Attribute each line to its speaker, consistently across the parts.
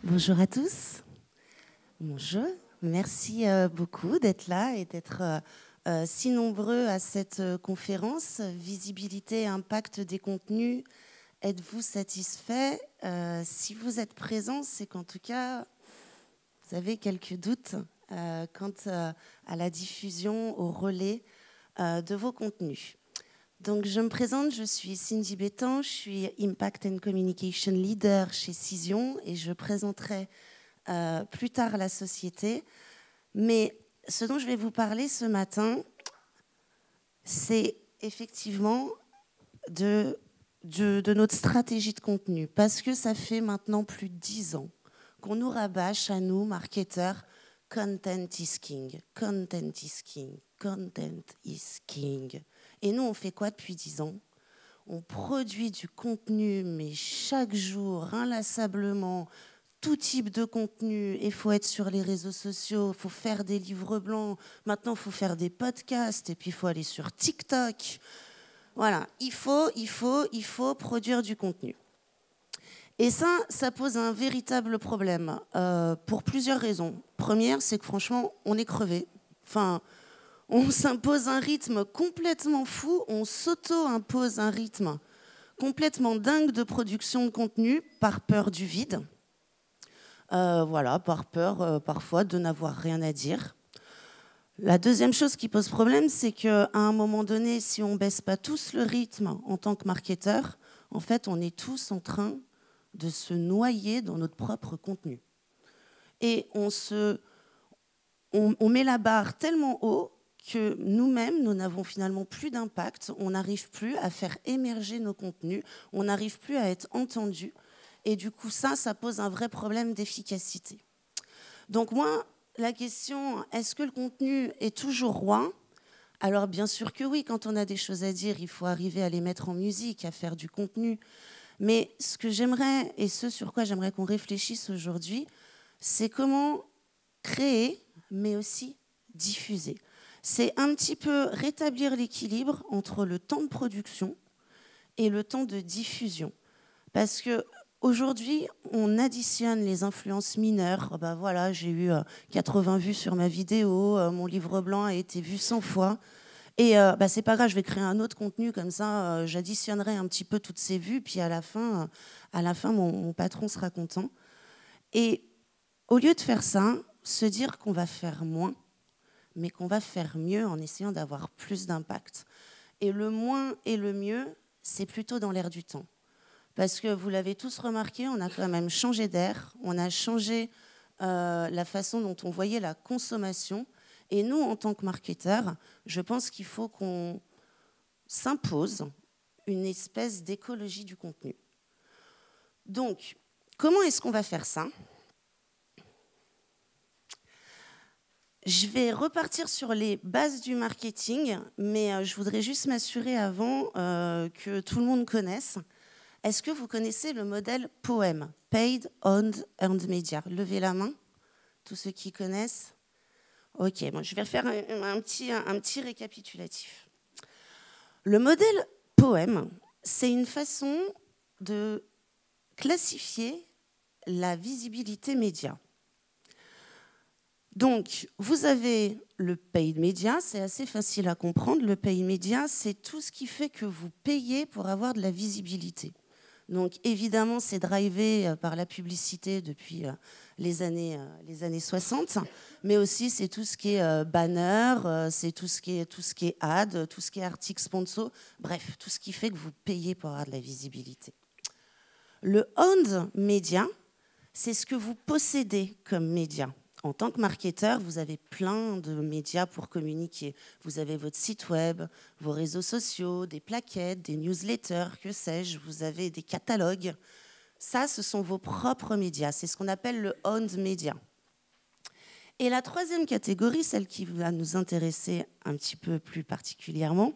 Speaker 1: Bonjour à tous. Bonjour. Merci beaucoup d'être là et d'être si nombreux à cette conférence. Visibilité et impact des contenus. Êtes-vous satisfait? Si vous êtes présents, c'est qu'en tout cas, vous avez quelques doutes quant à la diffusion, au relais de vos contenus. Donc, je me présente, je suis Cindy Bétan, je suis Impact and Communication Leader chez Cision et je présenterai plus tard la société. Mais ce dont je vais vous parler ce matin, c'est effectivement de notre stratégie de contenu. Parce que ça fait maintenant plus de 10 ans qu'on nous rabâche à nous, marketeurs, content is king, content is king, content is king. Et nous, on fait quoi depuis 10 ans? On produit du contenu, mais chaque jour, inlassablement, tout type de contenu. Il faut être sur les réseaux sociaux, il faut faire des livres blancs. Maintenant, il faut faire des podcasts, et puis il faut aller sur TikTok. Voilà, il faut produire du contenu. Et ça pose un véritable problème pour plusieurs raisons. Première, c'est que franchement, on est crevé. Enfin, on s'impose un rythme complètement fou, on s'auto-impose un rythme complètement dingue de production de contenu par peur du vide. Voilà, par peur parfois de n'avoir rien à dire. La deuxième chose qui pose problème, c'est qu'à un moment donné, si on ne baisse pas tous le rythme en tant que marketeur, en fait, on est tous en train de se noyer dans notre propre contenu. Et on met la barre tellement haut que nous-mêmes, nous n'avons finalement plus d'impact, on n'arrive plus à faire émerger nos contenus, on n'arrive plus à être entendu. Et du coup, ça pose un vrai problème d'efficacité. Donc moi, la question, est-ce que le contenu est toujours roi? Alors bien sûr que oui, quand on a des choses à dire, il faut arriver à les mettre en musique, à faire du contenu. Mais ce que j'aimerais, et ce sur quoi j'aimerais qu'on réfléchisse aujourd'hui, c'est comment créer, mais aussi diffuser. C'est un petit peu rétablir l'équilibre entre le temps de production et le temps de diffusion. Parce qu'aujourd'hui, on additionne les influences mineures. Ben voilà, j'ai eu 80 vues sur ma vidéo, mon livre blanc a été vu 100 fois. Et c'est pas grave, je vais créer un autre contenu comme ça, j'additionnerai un petit peu toutes ces vues, puis à la fin mon patron sera content. Et au lieu de faire ça, se dire qu'on va faire moins, mais qu'on va faire mieux en essayant d'avoir plus d'impact. Et le moins et le mieux, c'est plutôt dans l'air du temps. Parce que vous l'avez tous remarqué, on a quand même changé d'air, on a changé la façon dont on voyait la consommation. Et nous, en tant que marketeurs, je pense qu'il faut qu'on s'impose une espèce d'écologie du contenu. Donc, comment est-ce qu'on va faire ça ? Je vais repartir sur les bases du marketing, mais je voudrais juste m'assurer avant que tout le monde connaisse. Est-ce que vous connaissez le modèle POEM, Paid on Earned Media? Levez la main, tous ceux qui connaissent. Ok, bon, je vais faire un petit récapitulatif. Le modèle POEM, c'est une façon de classifier la visibilité média. Donc, vous avez le paid media, c'est assez facile à comprendre. Le paid media, c'est tout ce qui fait que vous payez pour avoir de la visibilité. Donc, évidemment, c'est drivé par la publicité depuis les années 60, mais aussi c'est tout ce qui est banner, c'est tout ce qui est ad, tout ce qui est article sponsor, bref, tout ce qui fait que vous payez pour avoir de la visibilité. Le owned media, c'est ce que vous possédez comme média. En tant que marketeur, vous avez plein de médias pour communiquer. Vous avez votre site web, vos réseaux sociaux, des plaquettes, des newsletters, que sais-je. Vous avez des catalogues. Ça, ce sont vos propres médias. C'est ce qu'on appelle le owned media. Et la troisième catégorie, celle qui va nous intéresser un petit peu plus particulièrement,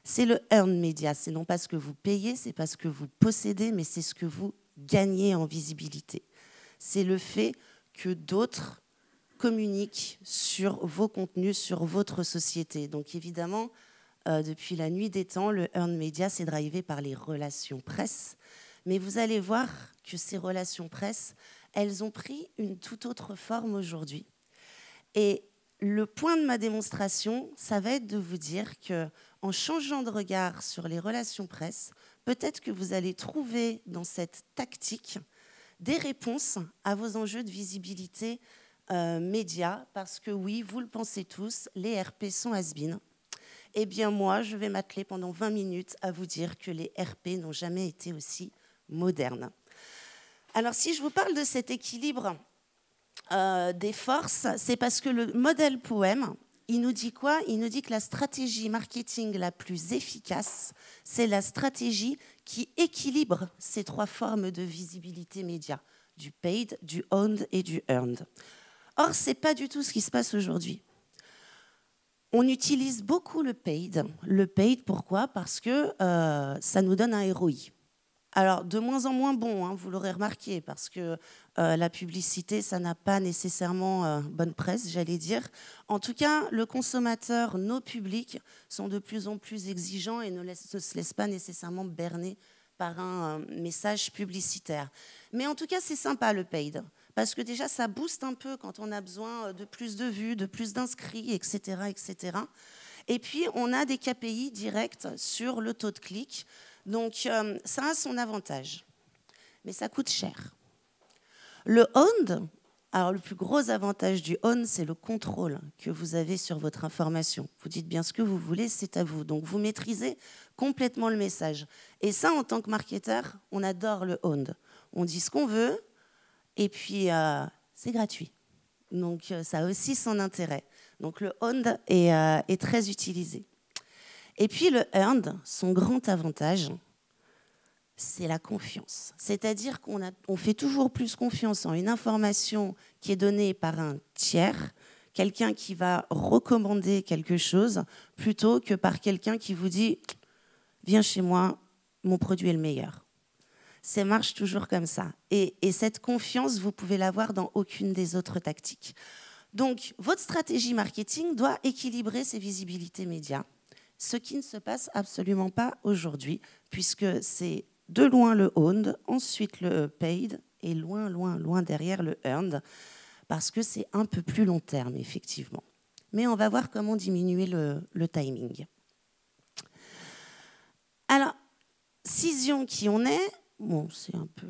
Speaker 1: c'est le earned media. C'est non pas ce que vous payez, c'est pas ce que vous possédez, mais c'est ce que vous gagnez en visibilité. C'est le fait que d'autres communiquent sur vos contenus, sur votre société. Donc évidemment, depuis la nuit des temps, le earned media, c'est drivé par les relations presse, Mais vous allez voir que ces relations presse, elles ont pris une toute autre forme aujourd'hui. Et le point de ma démonstration, ça va être de vous dire qu'en changeant de regard sur les relations presse, peut-être que vous allez trouver dans cette tactique des réponses à vos enjeux de visibilité média, parce que oui, vous le pensez tous, les RP sont has-been. Eh bien moi, je vais m'atteler pendant 20 minutes à vous dire que les RP n'ont jamais été aussi modernes. Alors si je vous parle de cet équilibre des forces, c'est parce que le modèle POEM, il nous dit quoi? Il nous dit que la stratégie marketing la plus efficace, c'est la stratégie qui équilibre ces trois formes de visibilité média, du paid, du owned et du earned. Or, ce n'est pas du tout ce qui se passe aujourd'hui. On utilise beaucoup le paid. Le paid, pourquoi? Parce que ça nous donne un ROI. Alors, de moins en moins bon, hein, vous l'aurez remarqué, parce que la publicité, ça n'a pas nécessairement bonne presse, j'allais dire. En tout cas, le consommateur, nos publics, sont de plus en plus exigeants et ne se laissent pas nécessairement berner par un message publicitaire. Mais en tout cas, c'est sympa, le paid, parce que déjà, ça booste un peu quand on a besoin de plus de vues, de plus d'inscrits, etc., etc. Et puis, on a des KPI directs sur le taux de clic. Donc, ça a son avantage, mais ça coûte cher. Le owned, alors le plus gros avantage du owned, c'est le contrôle que vous avez sur votre information. Vous dites bien ce que vous voulez, c'est à vous. Donc, vous maîtrisez complètement le message. Et ça, en tant que marketeur, on adore le owned. On dit ce qu'on veut, et puis c'est gratuit. Donc, ça a aussi son intérêt. Donc, le owned est très utilisé. Et puis le earned, son grand avantage, c'est la confiance. C'est-à-dire qu'on fait toujours plus confiance en une information qui est donnée par un tiers, quelqu'un qui va recommander quelque chose, plutôt que par quelqu'un qui vous dit « Viens chez moi, mon produit est le meilleur ». Ça marche toujours comme ça. Et cette confiance, vous pouvez l'avoir dans aucune des autres tactiques. Donc, votre stratégie marketing doit équilibrer ces visibilités médias. Ce qui ne se passe absolument pas aujourd'hui, puisque c'est de loin le owned, ensuite le paid, et loin, loin, loin derrière le earned, parce que c'est un peu plus long terme, effectivement. Mais on va voir comment diminuer le timing. Alors, Cision, qui on est? Bon, c'est un peu...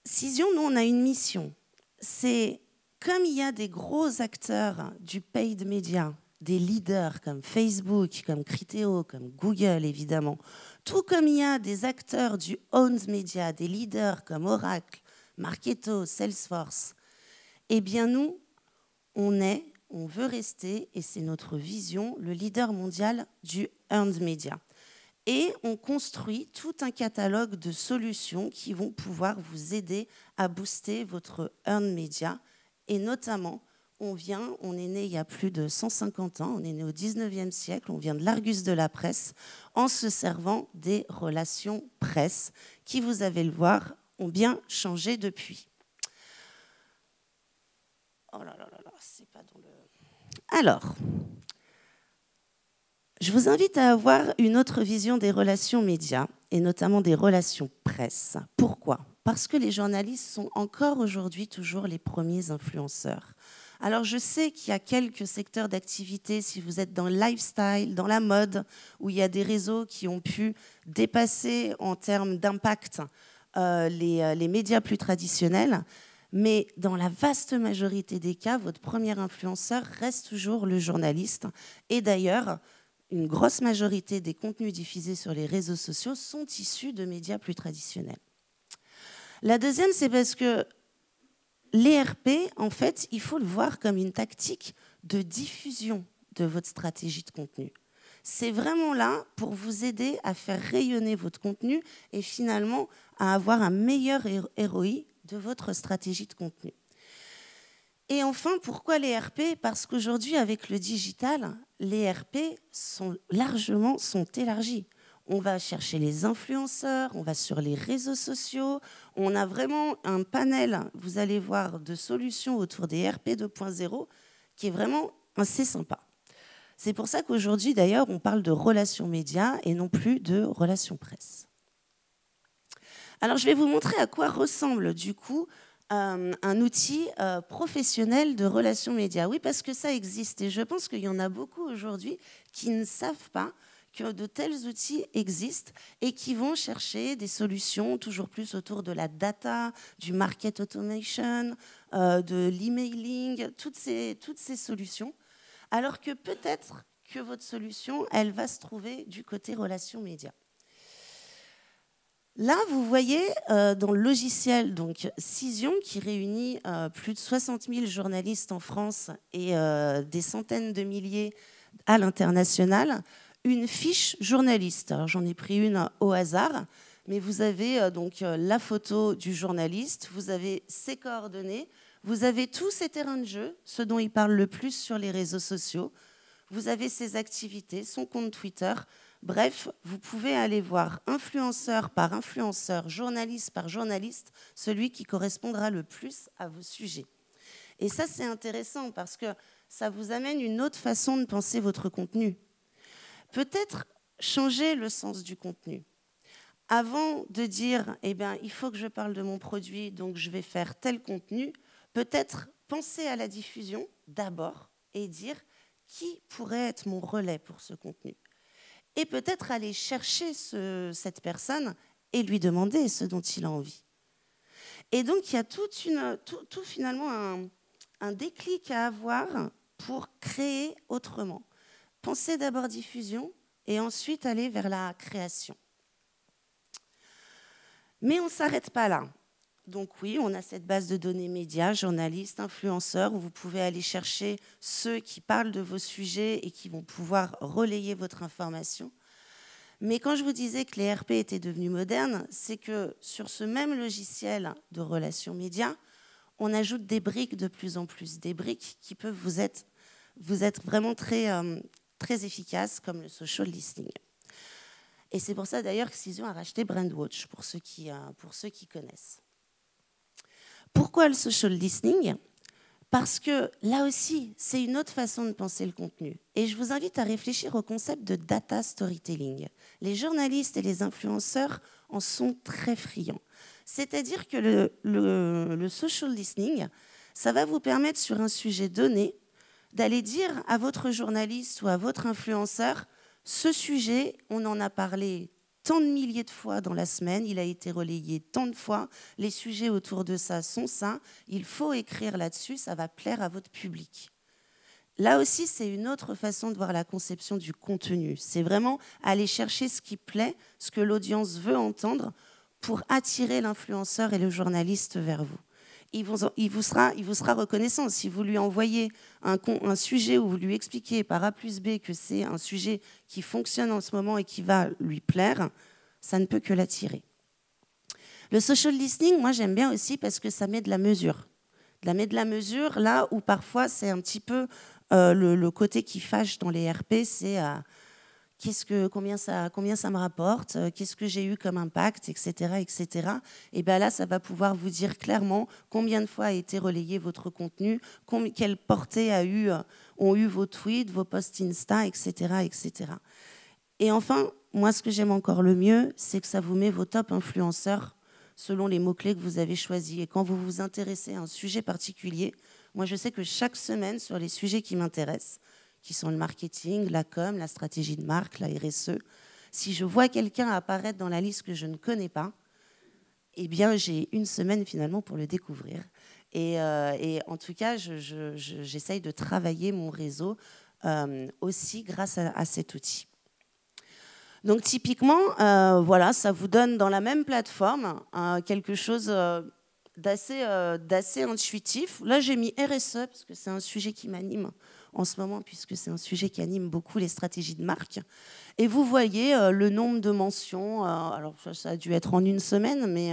Speaker 1: Cision, nous, on a une mission. C'est, comme il y a des gros acteurs du paid media, des leaders comme Facebook, comme Criteo, comme Google, évidemment. Tout comme il y a des acteurs du owned media, des leaders comme Oracle, Marketo, Salesforce. Eh bien, nous, on veut rester, et c'est notre vision, le leader mondial du earned media. Et on construit tout un catalogue de solutions qui vont pouvoir vous aider à booster votre earned media, et notamment on est né il y a plus de 150 ans, on est né au 19e siècle, on vient de l'Argus de la presse, en se servant des relations presse qui, vous allez le voir, ont bien changé depuis. Oh là là là là, c'est pas dans le... Alors, je vous invite à avoir une autre vision des relations médias, et notamment des relations presse. Pourquoi? Parce que les journalistes sont encore aujourd'hui toujours les premiers influenceurs. Alors, je sais qu'il y a quelques secteurs d'activité, si vous êtes dans le lifestyle, dans la mode, où il y a des réseaux qui ont pu dépasser en termes d'impact les médias plus traditionnels. Mais dans la vaste majorité des cas, votre premier influenceur reste toujours le journaliste. Et d'ailleurs, une grosse majorité des contenus diffusés sur les réseaux sociaux sont issus de médias plus traditionnels. La deuxième, c'est parce que l'ERP, en fait, il faut le voir comme une tactique de diffusion de votre stratégie de contenu. C'est vraiment là pour vous aider à faire rayonner votre contenu et finalement à avoir un meilleur ROI de votre stratégie de contenu. Et enfin, pourquoi les RP? Parce qu'aujourd'hui, avec le digital, les RP sont élargis. On va chercher les influenceurs, on va sur les réseaux sociaux, on a vraiment un panel, vous allez voir, de solutions autour des RP 2.0 qui est vraiment assez sympa. C'est pour ça qu'aujourd'hui, d'ailleurs, on parle de relations médias et non plus de relations presse. Alors, je vais vous montrer à quoi ressemble, du coup, un outil professionnel de relations médias. Oui, parce que ça existe. Et je pense qu'il y en a beaucoup aujourd'hui qui ne savent pas que de tels outils existent et qui vont chercher des solutions toujours plus autour de la data, du market automation, de l'emailing, toutes ces solutions. Alors que peut-être que votre solution, elle va se trouver du côté relations médias. Là, vous voyez dans le logiciel donc, Cision, qui réunit plus de 60 000 journalistes en France et des centaines de milliers à l'international, une fiche journaliste. Alors, j'en ai pris une au hasard, mais vous avez donc la photo du journaliste, vous avez ses coordonnées, vous avez tous ses terrains de jeu, ce dont il parle le plus sur les réseaux sociaux, vous avez ses activités, son compte Twitter. Bref, vous pouvez aller voir influenceur par influenceur, journaliste par journaliste, celui qui correspondra le plus à vos sujets. Et ça, c'est intéressant parce que ça vous amène une autre façon de penser votre contenu. Peut-être changer le sens du contenu. Avant de dire, eh bien, il faut que je parle de mon produit, donc je vais faire tel contenu, peut-être penser à la diffusion d'abord et dire qui pourrait être mon relais pour ce contenu. Et peut-être aller chercher cette personne et lui demander ce dont il a envie. Et donc, il y a tout finalement un déclic à avoir pour créer autrement. Pensez d'abord diffusion et ensuite aller vers la création. Mais on ne s'arrête pas là. Donc oui, on a cette base de données médias, journalistes, influenceurs, où vous pouvez aller chercher ceux qui parlent de vos sujets et qui vont pouvoir relayer votre information. Mais quand je vous disais que les RP étaient devenus modernes, c'est que sur ce même logiciel de relations médias, on ajoute des briques de plus en plus, des briques qui peuvent vous être vraiment très, très efficaces, comme le social listening. Et c'est pour ça d'ailleurs que Cision a racheté Brandwatch, pour ceux qui connaissent. Pourquoi le social listening ? Parce que là aussi, c'est une autre façon de penser le contenu. Et je vous invite à réfléchir au concept de data storytelling. Les journalistes et les influenceurs en sont très friands. C'est-à-dire que le social listening, ça va vous permettre sur un sujet donné d'aller dire à votre journaliste ou à votre influenceur, ce sujet, on en a parlé tant de milliers de fois dans la semaine, il a été relayé tant de fois, les sujets autour de ça sont ça, il faut écrire là-dessus, ça va plaire à votre public. Là aussi, c'est une autre façon de voir la conception du contenu. C'est vraiment aller chercher ce qui plaît, ce que l'audience veut entendre pour attirer l'influenceur et le journaliste vers vous. Il vous sera reconnaissant. Si vous lui envoyez un sujet où vous lui expliquez par A plus B que c'est un sujet qui fonctionne en ce moment et qui va lui plaire, ça ne peut que l'attirer. Le social listening, moi j'aime bien aussi parce que ça met de la mesure. Ça met de la mesure là où parfois c'est un petit peu le côté qui fâche dans les RP, c'est combien ça me rapporte, qu'est-ce que j'ai eu comme impact, etc., etc. Et bien là, ça va pouvoir vous dire clairement combien de fois a été relayé votre contenu, quelle portée ont eu vos tweets, vos posts Insta, etc., etc. Et enfin, moi, ce que j'aime encore le mieux, c'est que ça vous met vos top influenceurs selon les mots-clés que vous avez choisis. Et quand vous vous intéressez à un sujet particulier, moi, je sais que chaque semaine, sur les sujets qui m'intéressent, qui sont le marketing, la com, la stratégie de marque, la RSE. Si je vois quelqu'un apparaître dans la liste que je ne connais pas, eh bien, j'ai une semaine finalement pour le découvrir. Et en tout cas, j'essaye de travailler mon réseau aussi grâce à cet outil. Donc typiquement, voilà, ça vous donne dans la même plateforme quelque chose d'assez intuitif. Là, j'ai mis RSE parce que c'est un sujet qui m'anime en ce moment, puisque c'est un sujet qui anime beaucoup les stratégies de marque. Et vous voyez le nombre de mentions, alors ça a dû être en une semaine, mais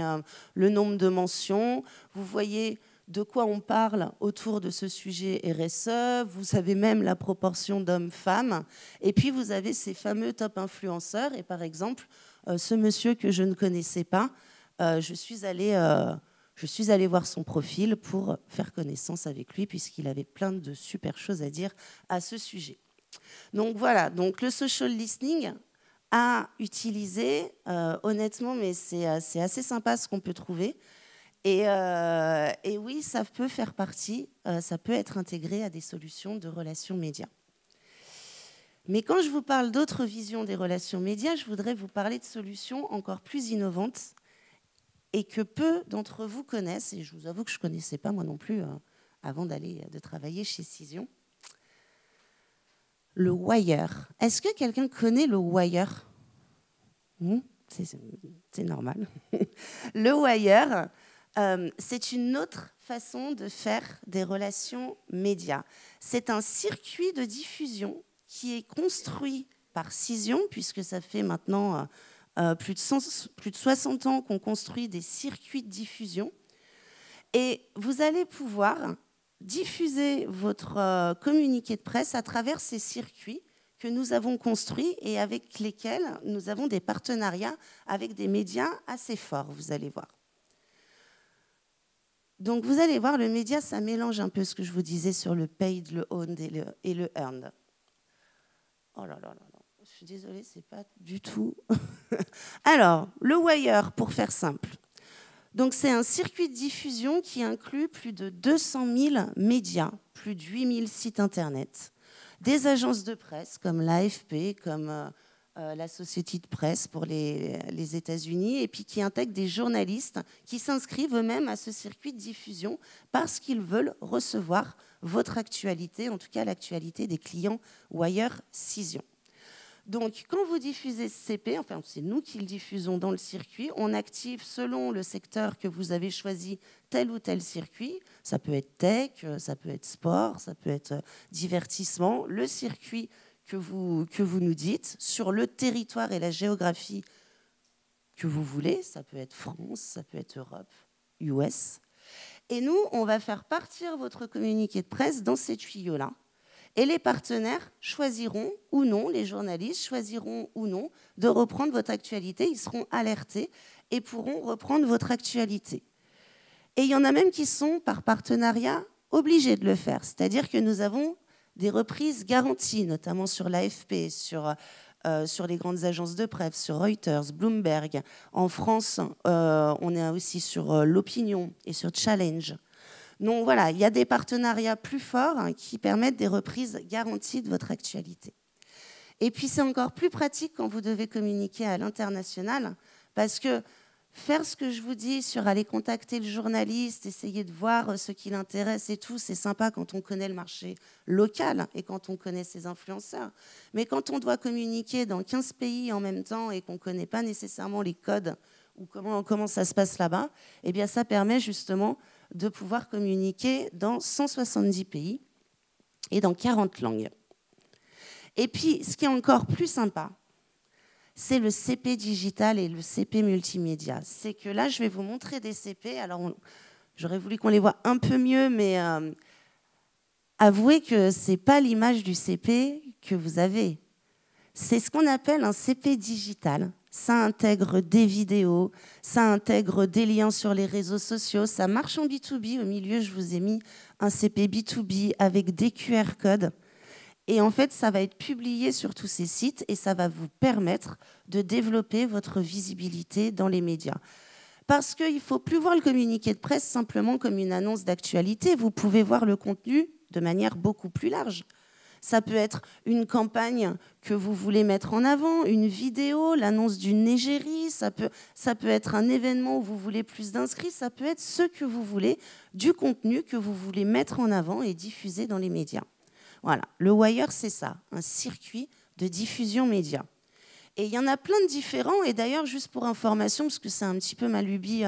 Speaker 1: le nombre de mentions, vous voyez de quoi on parle autour de ce sujet RSE, vous avez même la proportion d'hommes-femmes, et puis vous avez ces fameux top influenceurs, et par exemple, ce monsieur que je ne connaissais pas, je suis allée voir son profil pour faire connaissance avec lui, puisqu'il avait plein de super choses à dire à ce sujet. Donc voilà, donc le social listening à utiliser, honnêtement, mais c'est assez sympa ce qu'on peut trouver. Et oui, ça peut faire partie, ça peut être intégré à des solutions de relations médias. Mais quand je vous parle d'autres visions des relations médias, je voudrais vous parler de solutions encore plus innovantes et que peu d'entre vous connaissent. Et je vous avoue que je ne connaissais pas moi non plus avant de travailler chez Cision. Le wire. Est-ce que quelqu'un connaît le wire ? C'est normal. Le wire, c'est une autre façon de faire des relations médias. C'est un circuit de diffusion qui est construit par Cision, puisque ça fait maintenant plus de 60 ans qu'on construit des circuits de diffusion. Et vous allez pouvoir diffuser votre communiqué de presse à travers ces circuits que nous avons construits et avec lesquels nous avons des partenariats avec des médias assez forts, vous allez voir. Donc vous allez voir, le média, ça mélange un peu ce que je vous disais sur le paid, le owned et le earned. Oh là là là là, je suis désolée, c'est pas du tout... Alors, le wire, pour faire simple. Donc c'est un circuit de diffusion qui inclut plus de 200 000 médias, plus de 8 000 sites internet, des agences de presse comme l'AFP, comme la Société de presse pour les États-Unis, et puis qui intègrent des journalistes qui s'inscrivent eux-mêmes à ce circuit de diffusion parce qu'ils veulent recevoir votre actualité, en tout cas l'actualité des clients Wire Cision. Donc, quand vous diffusez ce CP, enfin, c'est nous qui le diffusons dans le circuit, on active selon le secteur que vous avez choisi tel ou tel circuit. Ça peut être tech, ça peut être sport, ça peut être divertissement. Le circuit que vous nous dites, sur le territoire et la géographie que vous voulez, ça peut être France, ça peut être Europe, US. Et nous, on va faire partir votre communiqué de presse dans ces tuyaux-là. Et les partenaires choisiront ou non, les journalistes choisiront ou non de reprendre votre actualité. Ils seront alertés et pourront reprendre votre actualité. Et il y en a même qui sont, par partenariat, obligés de le faire. C'est-à-dire que nous avons des reprises garanties, notamment sur l'AFP, sur les grandes agences de presse, sur Reuters, Bloomberg. En France, on est aussi sur l'Opinion et sur Challenge. Donc voilà, il y a des partenariats plus forts qui permettent des reprises garanties de votre actualité. Et puis c'est encore plus pratique quand vous devez communiquer à l'international, parce que faire ce que je vous dis sur aller contacter le journaliste, essayer de voir ce qui l'intéresse et tout, c'est sympa quand on connaît le marché local et quand on connaît ses influenceurs. Mais quand on doit communiquer dans 15 pays en même temps et qu'on ne connaît pas nécessairement les codes ou comment ça se passe là-bas, eh bien ça permet justement de pouvoir communiquer dans 170 pays et dans 40 langues. Et puis, ce qui est encore plus sympa, c'est le CP digital et le CP multimédia. C'est que là, je vais vous montrer des CP. Alors, j'aurais voulu qu'on les voit un peu mieux, mais avouez que ce n'est pas l'image du CP que vous avez. C'est ce qu'on appelle un CP digital. Ça intègre des vidéos, ça intègre des liens sur les réseaux sociaux, ça marche en B2B. Au milieu, je vous ai mis un CP B2B avec des QR codes. Et en fait, ça va être publié sur tous ces sites et ça va vous permettre de développer votre visibilité dans les médias. Parce qu'il ne faut plus voir le communiqué de presse simplement comme une annonce d'actualité. Vous pouvez voir le contenu de manière beaucoup plus large. Ça peut être une campagne que vous voulez mettre en avant, une vidéo, l'annonce d'une égérie, ça peut être un événement où vous voulez plus d'inscrits, ça peut être ce que vous voulez, du contenu que vous voulez mettre en avant et diffuser dans les médias. Voilà, le wire, c'est ça, un circuit de diffusion média. Et il y en a plein de différents, et d'ailleurs, juste pour information, parce que c'est un petit peu ma lubie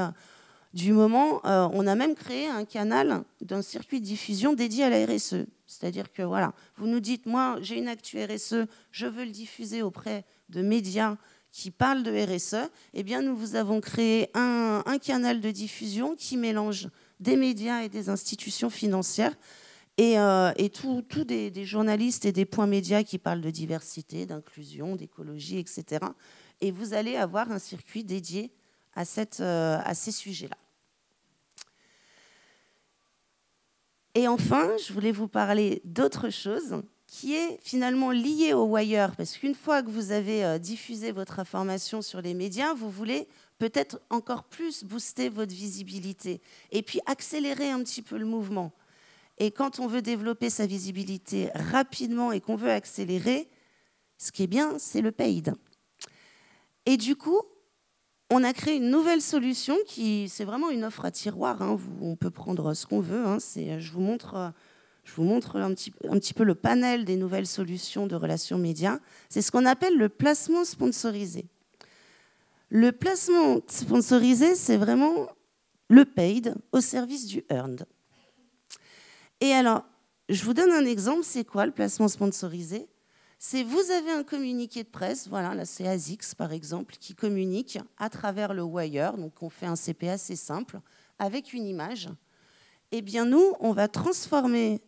Speaker 1: du moment, on a même créé un canal d'un circuit de diffusion dédié à la RSE. C'est-à-dire que voilà, vous nous dites, moi j'ai une actu RSE, je veux le diffuser auprès de médias qui parlent de RSE, eh bien nous vous avons créé un canal de diffusion qui mélange des médias et des institutions financières et tous des journalistes et des points médias qui parlent de diversité, d'inclusion, d'écologie, etc. Et vous allez avoir un circuit dédié à ces sujets-là. Et enfin, je voulais vous parler d'autre chose. qui est finalement lié au wire, parce qu'une fois que vous avez diffusé votre information sur les médias, vous voulez peut-être encore plus booster votre visibilité et puis accélérer un petit peu le mouvement. Et quand on veut développer sa visibilité rapidement et qu'on veut accélérer, ce qui est bien, c'est le paid. Et du coup, on a créé une nouvelle solution qui, c'est vraiment une offre à tiroir. Hein. On peut prendre ce qu'on veut. Hein. Je vous montre un petit peu le panel des nouvelles solutions de relations médias. C'est ce qu'on appelle le placement sponsorisé. Le placement sponsorisé, c'est vraiment le paid au service du earned. Et alors, je vous donne un exemple. C'est quoi le placement sponsorisé ? C'est vous avez un communiqué de presse, voilà, là c'est ASICS par exemple, qui communique à travers le wire, donc on fait un CP assez simple, avec une image. Eh bien nous, on va transformer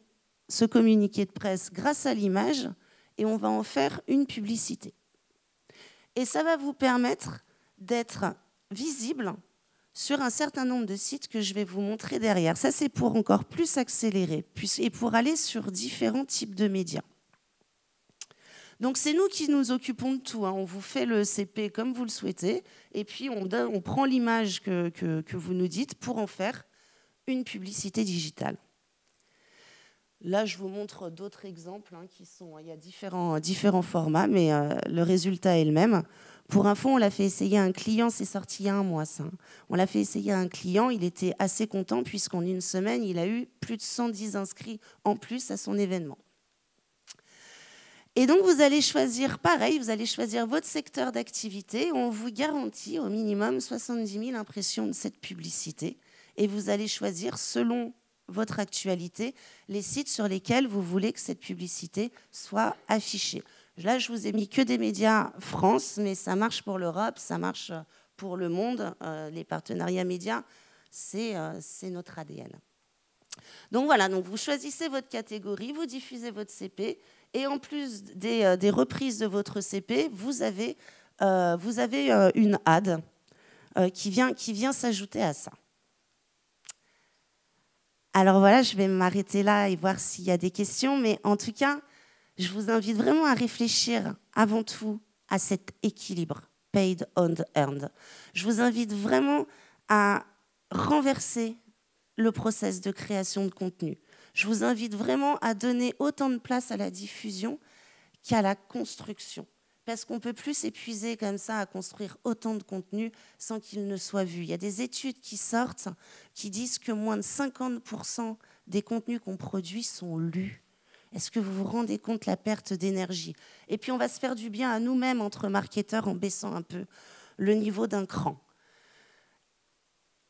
Speaker 1: ce communiqué de presse grâce à l'image et on va en faire une publicité. Et ça va vous permettre d'être visible sur un certain nombre de sites que je vais vous montrer derrière. Ça, c'est pour encore plus accélérer et pour aller sur différents types de médias. Donc, c'est nous qui nous occupons de tout. Hein. On vous fait le CP comme vous le souhaitez et puis on prend l'image que vous nous dites pour en faire une publicité digitale. Là, je vous montre d'autres exemples hein, il y a différents formats, mais le résultat est le même. Pour info, on l'a fait essayer à un client, c'est sorti il y a un mois, ça. On l'a fait essayer à un client, il était assez content puisqu'en une semaine, il a eu plus de 110 inscrits en plus à son événement. Et donc, vous allez choisir, pareil, vous allez choisir votre secteur d'activité. On vous garantit au minimum 70 000 impressions de cette publicité. Et vous allez choisir, selon votre actualité, les sites sur lesquels vous voulez que cette publicité soit affichée. Là, je vous ai mis que des médias France, mais ça marche pour l'Europe, ça marche pour le monde. Les partenariats médias, c'est notre ADN. Donc voilà, donc vous choisissez votre catégorie, vous diffusez votre CP, et en plus des reprises de votre CP, vous avez une ad qui vient s'ajouter à ça. Alors voilà, je vais m'arrêter là et voir s'il y a des questions, mais en tout cas, je vous invite vraiment à réfléchir avant tout à cet équilibre paid on earned. Je vous invite vraiment à renverser le process de création de contenu. Je vous invite vraiment à donner autant de place à la diffusion qu'à la construction. Parce qu'on ne peut plus s'épuiser comme ça à construire autant de contenu sans qu'il ne soit vu. Il y a des études qui sortent qui disent que moins de 50% des contenus qu'on produit sont lus. Est-ce que vous vous rendez compte de la perte d'énergie? Et puis on va se faire du bien à nous-mêmes entre marketeurs en baissant un peu le niveau d'un cran.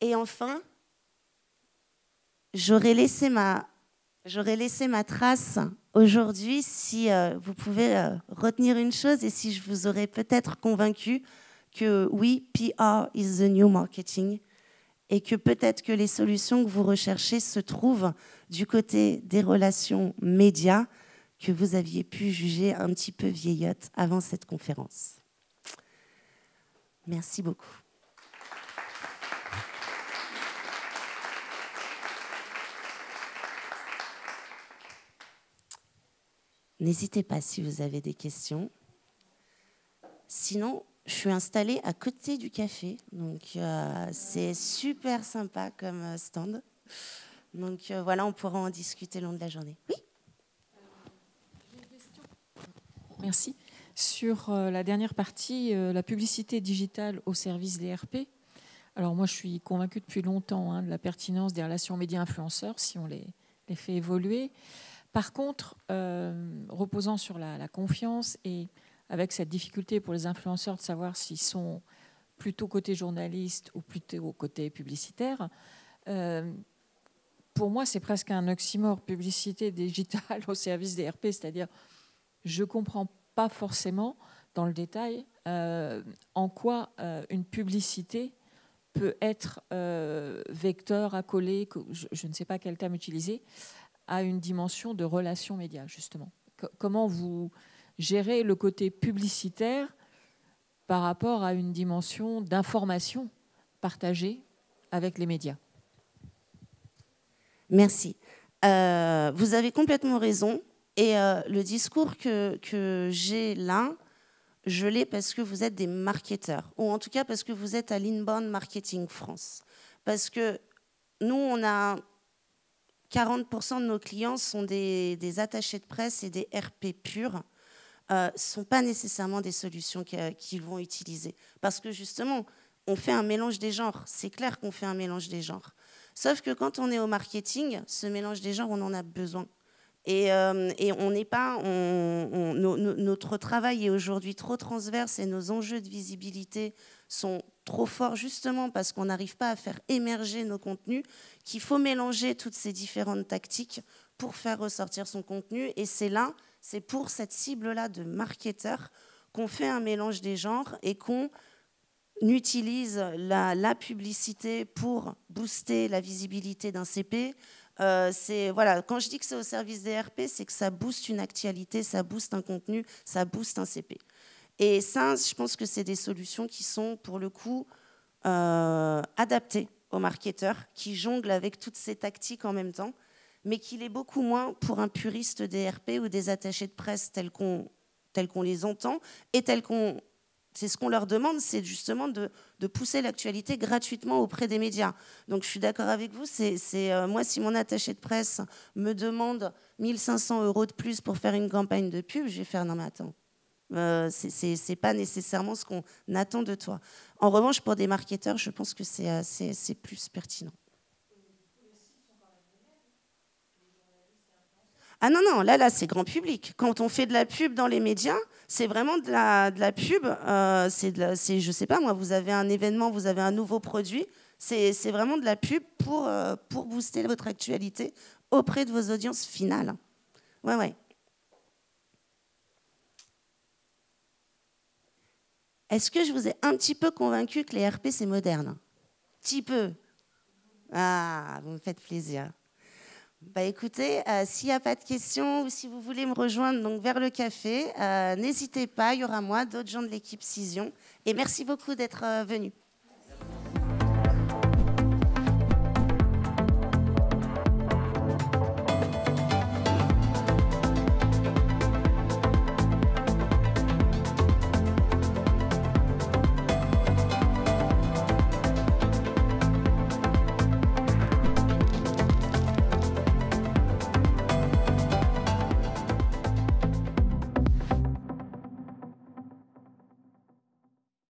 Speaker 1: Et enfin, j'aurais laissé ma trace aujourd'hui si vous pouvez retenir une chose et si je vous aurais peut-être convaincu que oui, PR is the new marketing et que peut-être que les solutions que vous recherchez se trouvent du côté des relations médias que vous aviez pu juger un petit peu vieillottes avant cette conférence. Merci beaucoup. N'hésitez pas si vous avez des questions. Sinon, je suis installée à côté du café. Donc, c'est super sympa comme stand. Donc, voilà, on pourra en discuter le long de la journée. Oui ?
Speaker 2: J'ai une question. Merci. Sur la dernière partie, la publicité digitale au service des RP. Alors, moi, je suis convaincue depuis longtemps de la pertinence des relations médias-influenceurs si on les fait évoluer. Par contre, reposant sur la confiance et avec cette difficulté pour les influenceurs de savoir s'ils sont plutôt côté journaliste ou plutôt côté publicitaire, pour moi, c'est presque un oxymore, publicité digitale au service des RP, c'est-à-dire je ne comprends pas forcément dans le détail en quoi une publicité peut être vecteur, accolé, je ne sais pas quel terme utiliser, à une dimension de relation média, justement. Comment vous gérez le côté publicitaire par rapport à une dimension d'information partagée avec les médias?
Speaker 1: Merci. Vous avez complètement raison. Et le discours que j'ai là, je l'ai parce que vous êtes des marketeurs, ou en tout cas parce que vous êtes à l'Inbound Marketing France. Parce que nous, on a 40% de nos clients sont des attachés de presse et des RP purs. Ne sont pas nécessairement des solutions qu'ils vont utiliser. Parce que justement, on fait un mélange des genres. C'est clair qu'on fait un mélange des genres. Sauf que quand on est au marketing, ce mélange des genres, on en a besoin. Et on n'est pas, notre travail est aujourd'hui trop transverse et nos enjeux de visibilité sont trop forts justement parce qu'on n'arrive pas à faire émerger nos contenus, qu'il faut mélanger toutes ces différentes tactiques pour faire ressortir son contenu. Et c'est pour cette cible-là de marketeurs qu'on fait un mélange des genres et qu'on utilise la publicité pour booster la visibilité d'un CP. Voilà, quand je dis que c'est au service des RP, c'est que ça booste une actualité, ça booste un contenu, ça booste un CP. Et ça, je pense que c'est des solutions qui sont, pour le coup, adaptées aux marketeurs, qui jonglent avec toutes ces tactiques en même temps, mais qui l'est beaucoup moins pour un puriste des RP ou des attachés de presse tels qu'on les entend et tels qu'on... C'est ce qu'on leur demande, c'est justement de pousser l'actualité gratuitement auprès des médias. Donc je suis d'accord avec vous, moi si mon attaché de presse me demande 1 500 € de plus pour faire une campagne de pub, je vais faire non mais attends, c'est pas nécessairement ce qu'on attend de toi. En revanche, pour des marketeurs, je pense que c'est plus pertinent. Ah non, là, c'est grand public. Quand on fait de la pub dans les médias, c'est vraiment de la pub. Je sais pas, moi, vous avez un événement, vous avez un nouveau produit. C'est vraiment de la pub pour booster votre actualité auprès de vos audiences finales. Ouais. Est-ce que je vous ai un petit peu convaincu que les RP, c'est moderne? Petit peu. Ah, vous me faites plaisir. Bah écoutez, s'il n'y a pas de questions ou si vous voulez me rejoindre donc, vers le café, n'hésitez pas, il y aura moi, d'autres gens de l'équipe Cision. Et merci beaucoup d'être venus.